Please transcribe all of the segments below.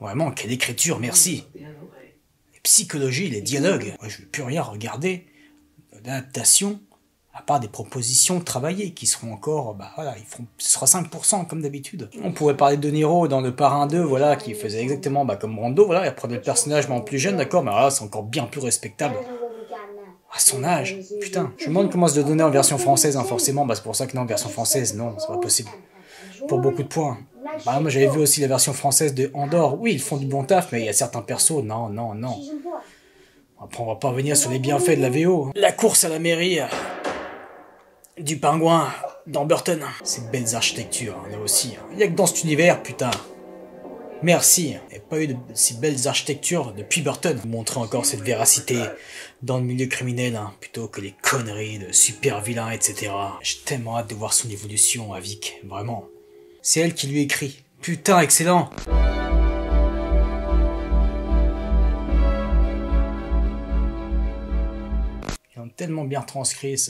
Vraiment, quelle écriture, merci. Les psychologies, les dialogues. Moi, je ne veux plus rien regarder d'adaptation, à part des propositions travaillées qui seront encore, bah voilà, ce sera 5% comme d'habitude. On pourrait parler de Niro dans Le Parrain 2, voilà, qui faisait exactement comme Brando, voilà, il prenait le personnage mais en plus jeune, d'accord, mais là c'est encore bien plus respectable. À son âge, putain. Je me demande comment se le donner en version française, hein, forcément, bah c'est pour ça que non, en version française, non, c'est pas possible. Pour beaucoup de points. Bah moi j'avais vu aussi la version française de Andorre, oui, ils font du bon taf, mais il y a certains persos, non. Après on va pas revenir sur les bienfaits de la VO. La course à la mairie du pingouin dans Burton. Ces belles architectures, là aussi. Il y a que dans cet univers, putain. Merci. Il n'y a pas eu de si belles architectures depuis Burton. Montrer encore cette véracité dans le milieu criminel, hein, plutôt que les conneries de super vilains, etc. J'ai tellement hâte de voir son évolution à Vic, vraiment. C'est elle qui lui écrit. Putain, excellent. Ils ont tellement bien transcrit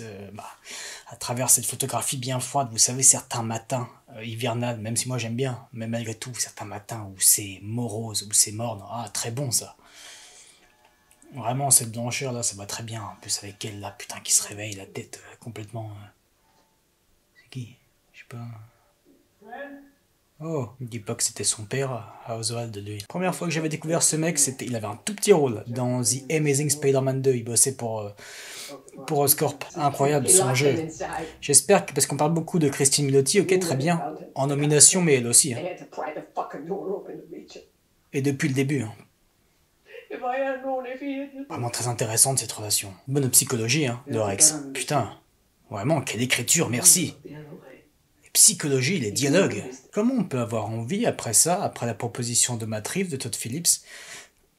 à travers cette photographie bien froide, vous savez, certains matins hivernales, même si moi j'aime bien, mais malgré tout, certains matins où c'est morose, où c'est morne, ah, très bon ça. Vraiment, cette blancheur là, ça va très bien. En plus, avec elle là, putain, qui se réveille, la tête complètement. C'est qui? Je sais pas. Oh, il dit pas que c'était son père, Oswald, lui. Première fois que j'avais découvert ce mec, il avait un tout petit rôle dans The Amazing Spider-Man 2. Il bossait pour Oscorp. Incroyable son jeu. J'espère que, parce qu'on parle beaucoup de Christine Milioti, ok, très bien, en nomination, mais elle aussi. Hein. Et depuis le début. Hein. Vraiment très intéressante cette relation. Bonne psychologie, hein, de Rex. Putain, vraiment, quelle écriture, merci. Psychologie, les dialogues. Comment on peut avoir envie, après ça, après la proposition de Matt Reeves, de Todd Phillips,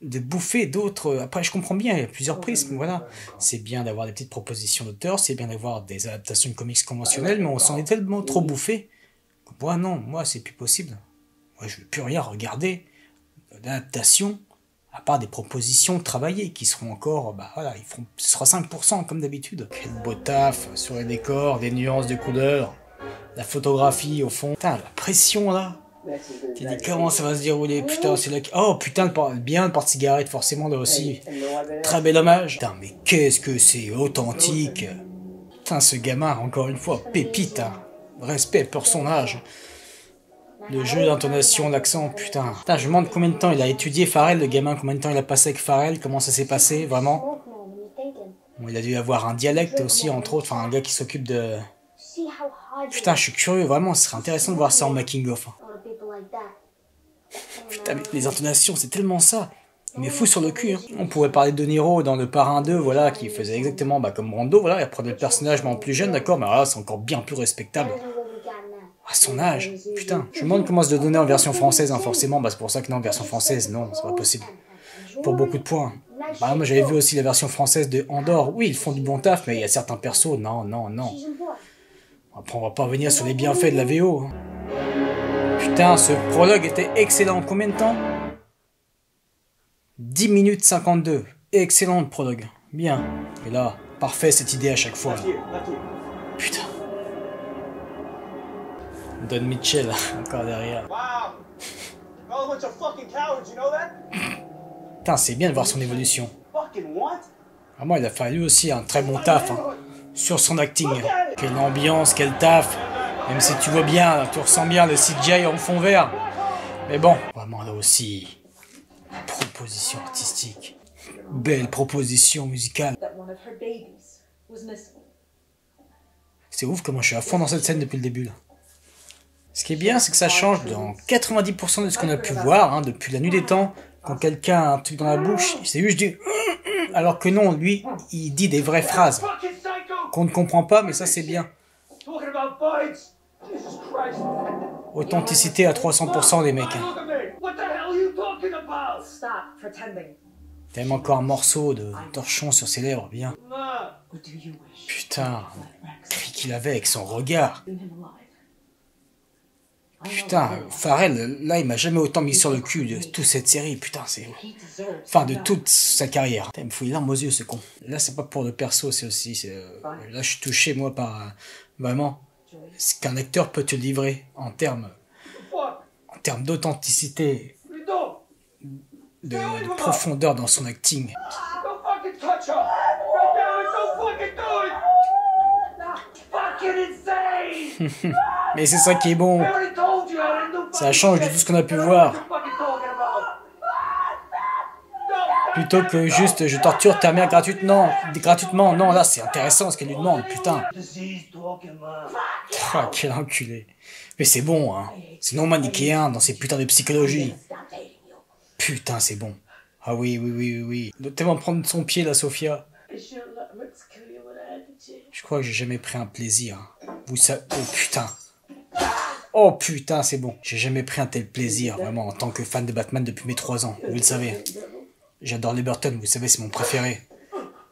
de bouffer d'autres... Après, je comprends bien, il y a plusieurs prismes, voilà. C'est bien d'avoir des petites propositions d'auteurs, c'est bien d'avoir des adaptations de comics conventionnelles, mais on s'en est tellement trop bouffé. Moi, non, moi, c'est plus possible. Moi, je veux plus rien regarder d'adaptation, à part des propositions travaillées, qui seront encore, bah voilà, ce sera 5% comme d'habitude. Quel beau taf sur les décors, des nuances de couleurs. La photographie au fond. Putain, la pression là. Tu dis comment ça va se dérouler. Putain, c'est là. Oh putain, bien le porte-cigarette, forcément là aussi. Très bel hommage. Putain, mais qu'est-ce que c'est authentique. Putain, ce gamin, encore une fois, pépite. Hein. Respect pour son âge. Le jeu d'intonation, l'accent, putain. Putain, je me demande combien de temps il a étudié Pharrell, le gamin, combien de temps il a passé avec Pharrell, comment ça s'est passé, vraiment. Bon, il a dû avoir un dialecte aussi, entre autres, enfin un gars qui s'occupe de... Putain, je suis curieux, vraiment, ce serait intéressant de voir ça en making-of. Putain, mais les intonations, c'est tellement ça. Il m'est fou sur le cul. Hein. On pourrait parler de Niro dans Le Parrain 2, voilà, qui faisait exactement comme Brando, voilà, il prenait le personnage mais en plus jeune, d'accord, mais là, c'est encore bien plus respectable. À son âge, putain. Je me demande comment se le donner en version française, hein, forcément, bah c'est pour ça que non, en version française, non, c'est pas possible. Pour beaucoup de points. Bah moi j'avais vu aussi la version française de Andorre, oui, ils font du bon taf, mais il y a certains persos, non. Après, on va pas revenir sur les bienfaits de la VO. Hein. Putain, ce prologue était excellent. Combien de temps? 10 minutes 52. Excellent le prologue. Bien. Et là, parfait cette idée à chaque fois. Là. Putain. Don Mitchell, encore derrière. Putain, c'est bien de voir son évolution. Vraiment, il a fallu aussi un très bon taf. Hein. Sur son acting. Quelle ambiance, quel taf. Même si tu vois bien, tu ressens bien le CGI en fond vert. Mais bon, vraiment là aussi, proposition artistique. Belle proposition musicale. C'est ouf comment je suis à fond dans cette scène depuis le début là. Ce qui est bien, c'est que ça change dans 90% de ce qu'on a pu voir, hein, depuis la nuit des temps. Quand quelqu'un a un truc dans la bouche, c'est juste du... Alors que non, lui, il dit des vraies phrases. Qu'on ne comprend pas, mais ça c'est bien. Authenticité à 300% les mecs. T'aimes encore un morceau de torchon sur ses lèvres, bien. Putain, le cri qu'il avait avec son regard. Putain, Pharrell, là il m'a jamais autant mis sur le cul de toute cette série, putain c'est... Enfin de toute sa carrière. Putain, il me fout les larmes aux yeux ce con. Là c'est pas pour le perso, c'est aussi... Là je suis touché moi par... Vraiment, ce qu'un acteur peut te livrer en termes d'authenticité de profondeur dans son acting. Mais c'est ça qui est bon. Ça change de tout ce qu'on a pu voir. Plutôt que juste je torture ta mère gratuitement. Non, là c'est intéressant ce qu'elle lui demande, putain. Ah, quel enculé. Mais c'est bon, hein. C'est non manichéen dans ces putains de psychologie. Putain, c'est bon. Ah oui. Il doit tellement prendre son pied, la Sophia. Je crois que j'ai jamais pris un plaisir. Vous savez... Oh putain. Oh putain, c'est bon. J'ai jamais pris un tel plaisir, vraiment, en tant que fan de Batman depuis mes 3 ans. Vous le savez. J'adore les Burton, vous savez, c'est mon préféré.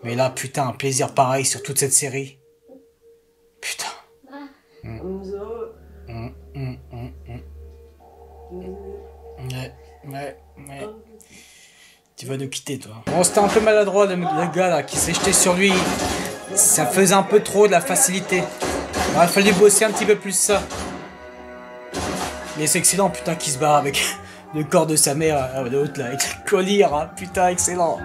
Mais là, putain, un plaisir pareil sur toute cette série. Putain. Ouais. Tu vas nous quitter, toi. Bon, c'était un peu maladroit, le gars, là, qui s'est jeté sur lui. Ça faisait un peu trop de la facilité. Il aurait fallu bosser un petit peu plus ça. Mais c'est excellent, putain, qu'il se barre avec le corps de sa mère, l'autre, là, avec le collier, hein. Putain, excellent.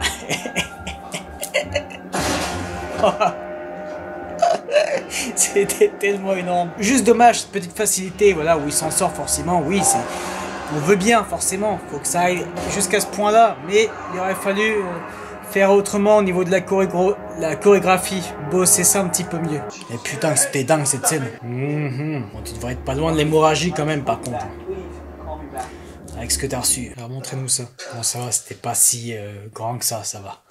C'était tellement énorme. Juste dommage, cette petite facilité, voilà, où il s'en sort forcément, oui, c'est... On veut bien, forcément, faut que ça aille jusqu'à ce point-là, mais il aurait fallu faire autrement au niveau de la chorégraphie, bosser ça un petit peu mieux. Et putain, c'était dingue cette scène. Bon, tu devrais être pas loin de l'hémorragie quand même, par contre. Avec ce que t'as reçu. Alors montrez-nous ça. Bon, ça va, c'était pas si grand que ça va.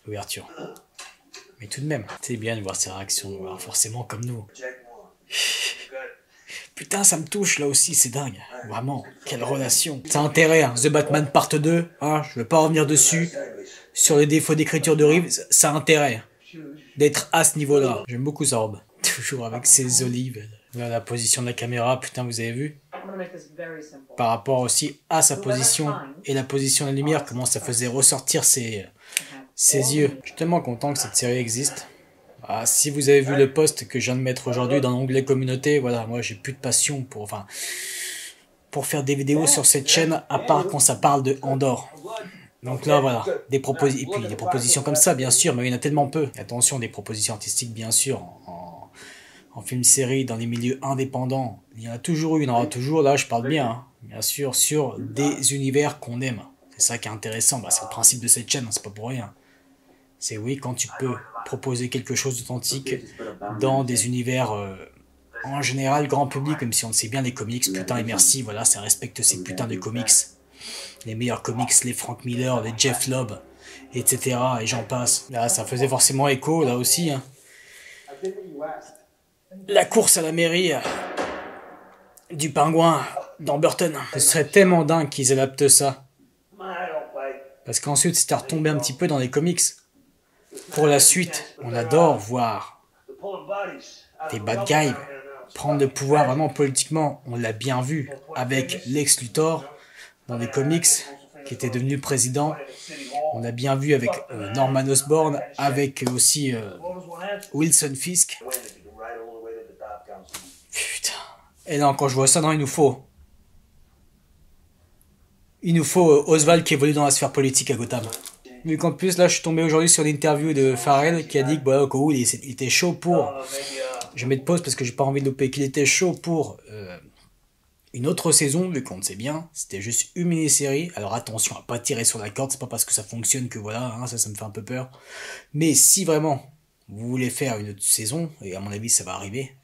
L'ouverture. Mais tout de même, c'est bien de voir ses réactions, alors forcément comme nous. Putain, ça me touche là aussi, c'est dingue. Vraiment, quelle relation. Ça a intérêt, hein. The Batman Part 2, hein, je vais pas revenir dessus. Sur les défauts d'écriture de Reeves, ça a intérêt d'être à ce niveau-là. J'aime beaucoup sa robe. Toujours avec ses olives. Là, la position de la caméra, putain, vous avez vu? Par rapport aussi à sa position et la position de la lumière, comment ça faisait ressortir ses yeux. Je suis tellement content que cette série existe. Ah, si vous avez vu le post que je viens de mettre aujourd'hui dans l'onglet communauté, voilà, moi j'ai plus de passion pour faire des vidéos sur cette chaîne, à part quand ça parle de Andor. Donc là, voilà, des propositions comme ça, bien sûr, mais il y en a tellement peu. Et attention, des propositions artistiques, bien sûr, en film-série, dans les milieux indépendants. Il y en a toujours eu, il y en aura toujours, là je parle bien, hein, bien sûr, sur des univers qu'on aime. C'est ça qui est intéressant, bah, c'est le principe de cette chaîne, c'est pas pour rien. C'est oui, quand tu peux proposer quelque chose d'authentique dans des univers en général grand public, même si on sait bien les comics, putain et merci, voilà, ça respecte ces putains de comics. Les meilleurs comics, les Frank Miller, les Jeff Lobb, etc. Et j'en passe. Là, ça faisait forcément écho, là aussi. Hein. La course à la mairie du pingouin dans Burton. Ce serait tellement dingue qu'ils adaptent ça. Parce qu'ensuite, c'était retombé un petit peu dans les comics. Pour la suite, on adore voir des bad guys prendre le pouvoir vraiment politiquement. On l'a bien vu avec Lex Luthor dans les comics, qui était devenu président. On a bien vu avec Norman Osborn, avec aussi Wilson Fisk. Putain. Et non, quand je vois ça, non, il nous faut Oswald qui évolue dans la sphère politique à Gotham. Vu qu'en plus, là, je suis tombé aujourd'hui sur l'interview de Farrell qui a dit que, bah, il était chaud pour... Je mets de pause parce que j'ai pas envie de louper, qu'il était chaud pour une autre saison, vu qu'on le sait bien. C'était juste une mini-série. Alors attention à pas tirer sur la corde, c'est pas parce que ça fonctionne que voilà, hein, ça me fait un peu peur. Mais si vraiment vous voulez faire une autre saison, et à mon avis ça va arriver,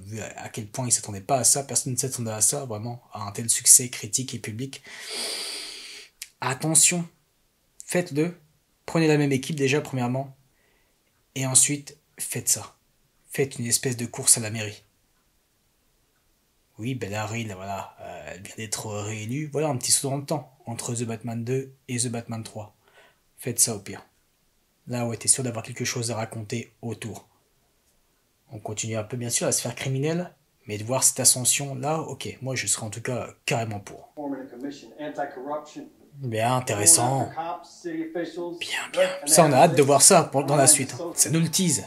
vu à quel point ils s'attendaient pas à ça, personne ne s'attendait à ça, vraiment, à un tel succès critique et public. Attention, faites-le. Prenez la même équipe déjà, premièrement. Et ensuite, faites ça. Faites une espèce de course à la mairie. Oui, Bella Harry, voilà, elle vient d'être réélue. Voilà un petit saut dans le temps, entre The Batman 2 et The Batman 3. Faites ça au pire. Là, ouais, t'es sûr d'avoir quelque chose à raconter autour. On continue un peu, bien sûr, à se faire criminel, mais de voir cette ascension, là, ok. Moi, je serais en tout cas carrément pour. Bien, intéressant. Bien. Ça, on a hâte de voir ça dans la suite. Hein. Ça nous le tease.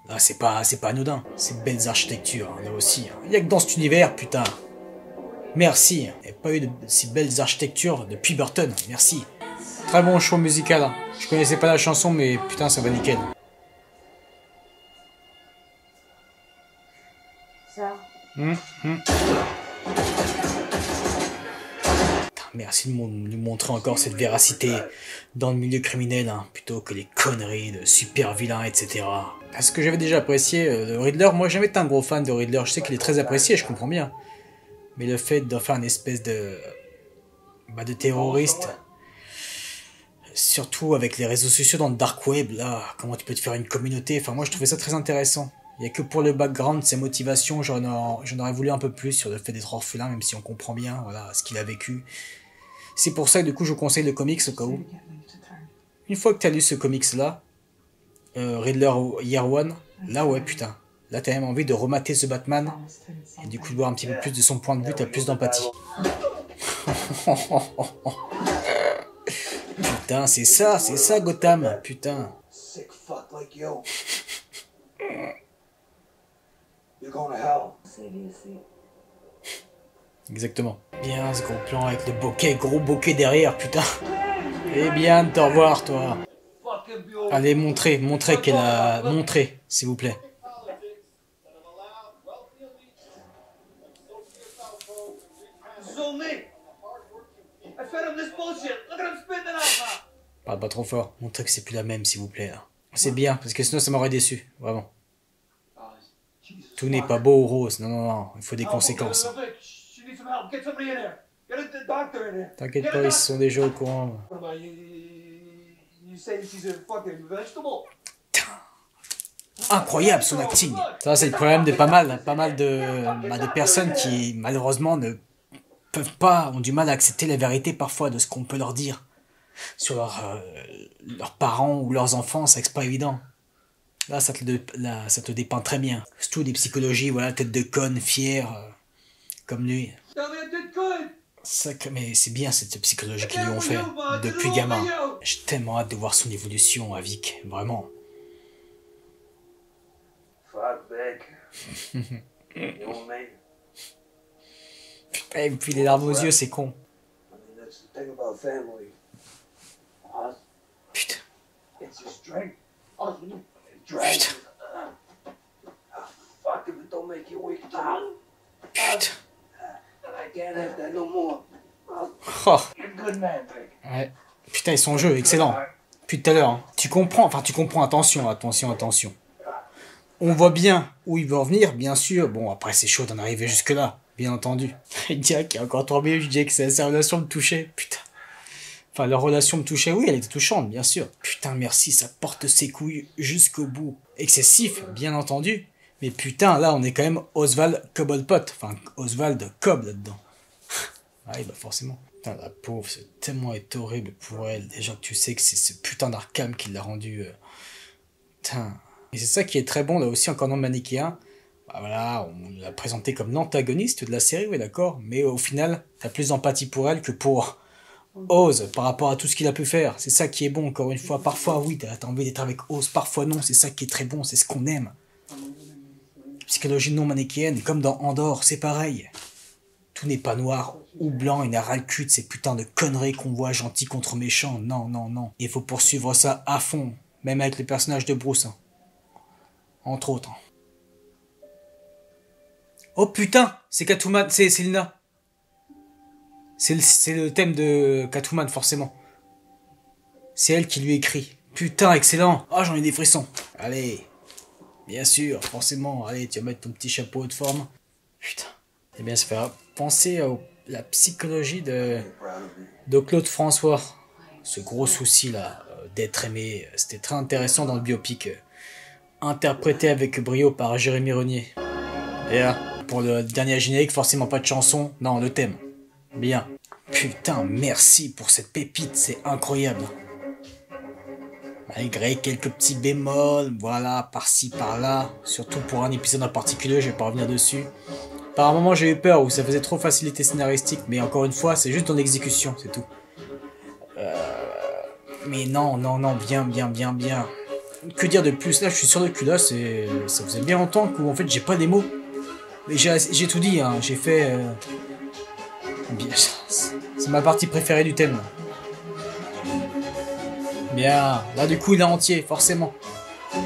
Là, c'est pas anodin. Ces belles architectures, là aussi. Il n'y a que dans cet univers, putain. Merci. Il n'y a pas eu de si belles architectures depuis Burton. Merci. Très bon choix musical. Hein. Je connaissais pas la chanson, mais putain, ça va nickel. Merci de nous montrer encore cette véracité dans le milieu criminel, hein, plutôt que les conneries de super vilains, etc. Parce que j'avais déjà apprécié le Riddler, moi j'ai jamais été un gros fan de Riddler, je sais qu'il est très apprécié, je comprends bien. Mais le fait d'en faire une espèce de terroriste, surtout avec les réseaux sociaux dans le dark web, là, comment tu peux te faire une communauté, enfin moi je trouvais ça très intéressant. Il n'y a que pour le background, ses motivations, j'en aurais voulu un peu plus sur le fait d'être orphelin, même si on comprend bien voilà, ce qu'il a vécu. C'est pour ça que du coup je vous conseille le comics au cas où. Une fois que tu as lu ce comics là, Riddler Year One, là ouais putain, là t'as même envie de remater ce Batman, et du coup de voir un petit peu plus de son point de vue, t'as plus d'empathie. Putain, c'est ça Gotham, putain. Exactement. Bien ce gros plan avec le bokeh, gros bokeh derrière, putain. Eh bien de te revoir, toi. Allez, montrez qu'elle a... Montrez, s'il vous plaît. Parle pas trop fort. Montrez que c'est plus la même, s'il vous plaît. C'est bien, parce que sinon ça m'aurait déçu, vraiment. Tout n'est pas beau ou rose, non, il faut des conséquences. T'inquiète pas, ils sont déjà au courant. Incroyable son acting. Ça c'est le problème de pas mal de personnes qui malheureusement ne peuvent pas, ont du mal à accepter la vérité parfois de ce qu'on peut leur dire sur leurs parents ou leurs enfants, c'est pas évident. Là ça te dépeint très bien. C'est tout des psychologies, voilà, tête de conne, fière, comme lui. Mais c'est bien cette psychologie qu'ils lui ont fait depuis gamin. J'ai tellement hâte de voir son évolution à Vic, vraiment. Putain, et puis les larmes aux yeux, c'est con. Putain. Putain. Putain. Oh. Ouais. Putain, et son jeu, excellent. Depuis tout à l'heure, hein. Tu comprends, attention. On voit bien où il veut en venir, bien sûr. Bon, après, c'est chaud d'en arriver jusque-là, bien entendu. Il dirait qu'il y a encore 3 minutes, je disais que sa relation me touchait. Putain. Enfin, leur relation me touchait, oui, elle était touchante, bien sûr. Putain, merci, ça porte ses couilles jusqu'au bout. Excessif, bien entendu. Mais putain, là, on est quand même Oswald Cobblepot. Enfin, Oswald Cobb là-dedans. Ah oui, bah forcément. Putain, la pauvre, c'est tellement été horrible pour elle. Déjà que tu sais que c'est ce putain d'Arkham qui l'a rendu... Putain. Et c'est ça qui est très bon, là aussi, encore non manichéen. Bah voilà, on l'a présenté comme l'antagoniste de la série, oui, d'accord. Mais au final, t'as plus d'empathie pour elle que pour Oz, par rapport à tout ce qu'il a pu faire. C'est ça qui est bon, encore une fois. Parfois, oui, t'as envie d'être avec Oz. Parfois, non. C'est ça qui est très bon, c'est ce qu'on aime. Psychologie non manichéenne, comme dans Andorre, c'est pareil. Tout n'est pas noir ou blanc, il n'a ras le cul de ces putains de conneries qu'on voit gentils contre méchants. Non. Il faut poursuivre ça à fond, même avec les personnages de Bruce. Hein. Entre autres. Oh putain, c'est Catwoman, c'est Selina. C'est le thème de Catwoman, forcément. C'est elle qui lui écrit. Putain, excellent. Ah, j'en ai des frissons. Allez. Bien sûr, forcément. Allez, tu vas mettre ton petit chapeau de forme. Putain. Eh bien, ça fait penser à la psychologie de Claude François. Ce gros souci là, d'être aimé. C'était très intéressant dans le biopic. Interprété avec brio par Jérémy Renier. Et là, pour le dernier générique, forcément pas de chanson. Non, le thème. Bien. Putain, merci pour cette pépite, c'est incroyable. Malgré quelques petits bémols, voilà, par-ci, par-là. Surtout pour un épisode en particulier, je vais pas revenir dessus. Par un moment, j'ai eu peur où ça faisait trop facilité scénaristique, mais encore une fois, c'est juste dans l'exécution, c'est tout. Mais non, bien. Que dire de plus? Là, je suis sur le cul, là, ça faisait bien longtemps que, en fait, j'ai pas les mots. Mais j'ai tout dit, hein, j'ai fait... C'est ma partie préférée du thème. Bien. Là, du coup, il est entier, forcément.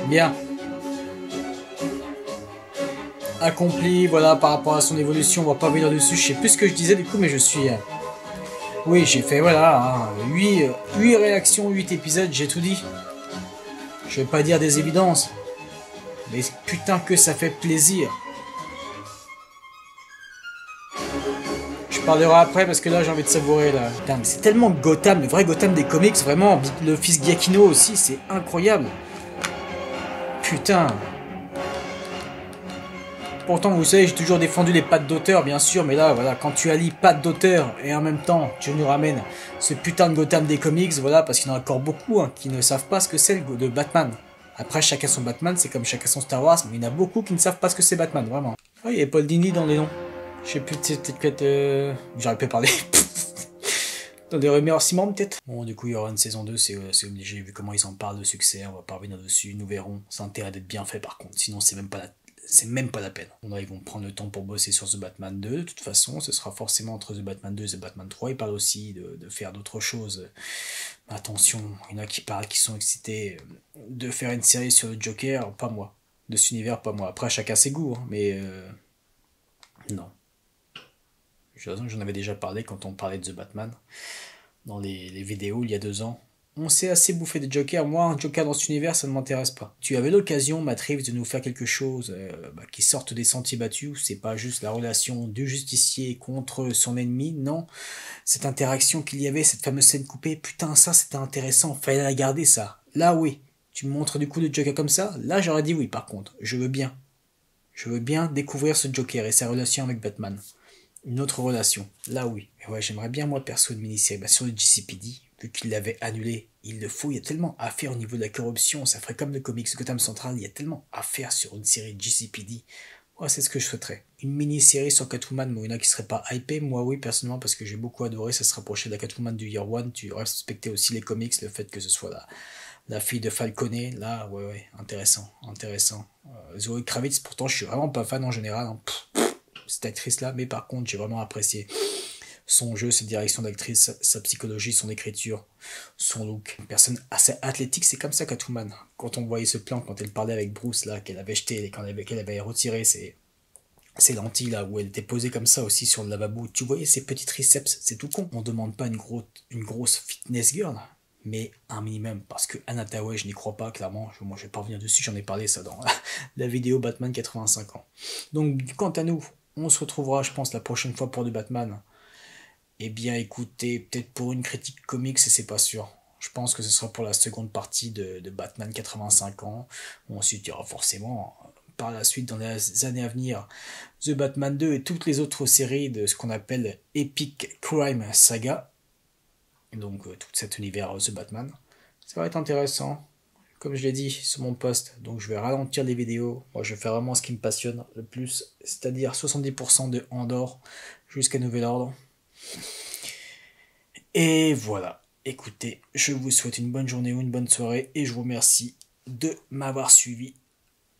Bien. Accompli, voilà, par rapport à son évolution, on va pas venir dessus. Je sais plus ce que je disais, du coup, mais je suis... Oui, j'ai fait, voilà, 8 réactions, 8 épisodes, j'ai tout dit. Je vais pas dire des évidences. Mais putain que ça fait plaisir. Je parlerai après parce que là j'ai envie de savourer là. Putain, mais c'est tellement Gotham, le vrai Gotham des comics, vraiment. Le fils Giacchino aussi, c'est incroyable. Putain. Pourtant, vous savez, j'ai toujours défendu les pattes d'auteur, bien sûr, mais là, voilà, quand tu allies pattes d'auteur et en même temps, tu nous ramènes ce putain de Gotham des comics, voilà, parce qu'il y en a encore beaucoup qui ne savent pas ce que c'est le Batman. Après, chacun son Batman, c'est comme chacun son Star Wars, mais il y en a beaucoup qui ne savent pas ce que c'est Batman, vraiment. Ah, il y a Paul Dini dans les noms. Je sais plus, peut-être... J'aurais pu parler. Dans des remerciements, peut-être. Bon, du coup, il y aura une saison 2, c'est obligé, vu comment ils en parlent de succès, on va pas revenir dessus, nous verrons. Ça a intérêt d'être bien fait, par contre, sinon c'est même pas la peine. Bon, là, ils vont prendre le temps pour bosser sur The Batman 2. De toute façon, ce sera forcément entre The Batman 2 et The Batman 3. Ils parlent aussi de faire d'autres choses. Attention, il y en a qui parlent, qui sont excités de faire une série sur le Joker. Pas moi. De cet univers, pas moi. Après, chacun ses goûts, hein, mais non. J'en avais déjà parlé quand on parlait de The Batman. Dans les vidéos, il y a 2 ans. On s'est assez bouffé de Joker. Moi, un Joker dans cet univers, ça ne m'intéresse pas. Tu avais l'occasion, Matt Reeves, de nous faire quelque chose qui sorte des sentiers battus. C'est pas juste la relation du justicier contre son ennemi, non. Cette interaction qu'il y avait, cette fameuse scène coupée, putain, ça c'était intéressant. Fallait la garder, ça. Là, oui. Tu me montres du coup le Joker comme ça. Là, j'aurais dit oui, par contre. Je veux bien. Je veux bien découvrir ce Joker et sa relation avec Batman. Une autre relation. Là, oui. Mais ouais, j'aimerais bien, moi, perso, une mini-série. Bah, sur le GCPD, vu qu'il l'avait annulé, il le faut. Il y a tellement à faire au niveau de la corruption. Ça ferait comme le comics Gotham Central. Il y a tellement à faire sur une série GCPD. Ouais, c'est ce que je souhaiterais. Une mini-série sur Catwoman, moi, il y en a qui seraient pas hypés. Moi, oui, personnellement, parce que j'ai beaucoup adoré. Ça se rapprochait de la Catwoman du Year One. Tu respectais aussi les comics, le fait que ce soit la fille de Falconet. Là, ouais, intéressant. Zoe Kravitz, pourtant, je suis vraiment pas fan en général. Hein. Cette actrice-là, mais par contre, j'ai vraiment apprécié son jeu, sa direction d'actrice, sa psychologie, son écriture, son look. Une personne assez athlétique, c'est comme ça Catwoman. Quand on voyait ce plan, quand elle parlait avec Bruce, là, qu'elle avait jeté, qu'elle avait retiré ses lentilles, là, où elle était posée comme ça aussi sur le lavabo, tu voyais ses petits triceps, c'est tout con. On demande pas une grosse fitness girl, mais un minimum, parce que Anna Hathaway, je n'y crois pas, clairement. Moi, je vais pas revenir dessus, j'en ai parlé ça dans la vidéo Batman 85 ans. Donc, quant à nous, on se retrouvera, je pense, la prochaine fois pour du Batman. Eh bien, écoutez, peut-être pour une critique comics, c'est pas sûr. Je pense que ce sera pour la seconde partie de Batman 85 ans. Ensuite, il y aura forcément, par la suite, dans les années à venir, The Batman 2 et toutes les autres séries de ce qu'on appelle Epic Crime Saga. Donc, tout cet univers The Batman. Ça va être intéressant. Comme je l'ai dit sur mon post, donc je vais ralentir les vidéos. Moi, je vais faire vraiment ce qui me passionne le plus, c'est-à-dire 70% de Andorre jusqu'à nouvel ordre. Et voilà. Écoutez, je vous souhaite une bonne journée ou une bonne soirée et je vous remercie de m'avoir suivi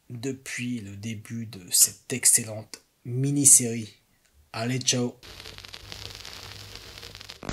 depuis le début de cette excellente mini-série. Allez, ciao!